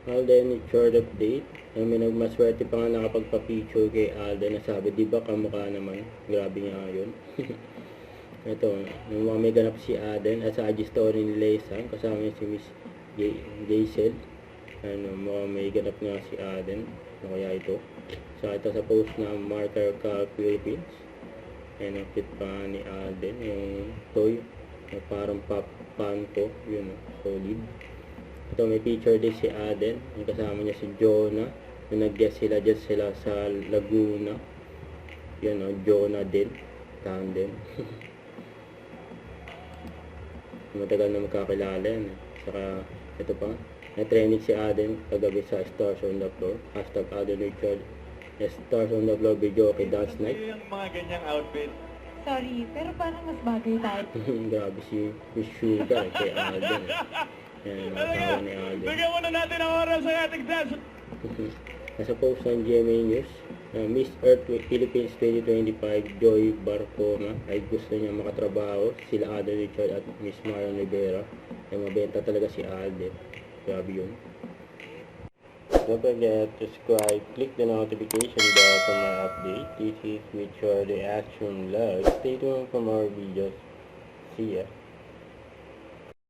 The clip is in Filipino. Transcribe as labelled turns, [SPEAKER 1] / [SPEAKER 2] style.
[SPEAKER 1] Alden, short update. May nagmaswerte pa nga nakapagpa-picture kay Alden na sabi, di ba kamukha naman? Grabe nga yun. Ito, nung may ganap si Alden at sa IG story ni Laysan, kasama niya si Miss Jaisel. Mukhang may ganap nga si Alden. Ano kaya ito? So, ito sa post na Marker ka Philippines. Ang cute pa ni Alden, yung toy. Parang panko, yun, solid. Ito may picture din si Alden, yung kasama niya si Jonah, yung nag-guest sila dyan sa Laguna. Yun Jonah din, tandem. Matagal na magkakilala yan. Saka ito pa, na-training si Alden kagabi sa Stars on the Floor, hashtag Alden Richard, Stars on the Floor video kay Dance Night.
[SPEAKER 2] Yung mga ganyang outfit.
[SPEAKER 3] Sorry, pero parang mas bagay tayo.
[SPEAKER 1] Grabe si Miss Sugar kay Alden. Yan, nakasawa ni Alden.
[SPEAKER 2] Bigyan muna natin ang oras sa ating dance.
[SPEAKER 1] Nasa post ng GMA News, Miss Earth Philippines 2025 Joy Barcona ay gusto niya makatrabaho sila Alden Richard at Miss Marian Rivera. Ay mabenta talaga si Alden. Grabe yun. Don't forget to subscribe, click the notification bell for my update. This is with your reaction love. Stay tuned for more videos. See ya.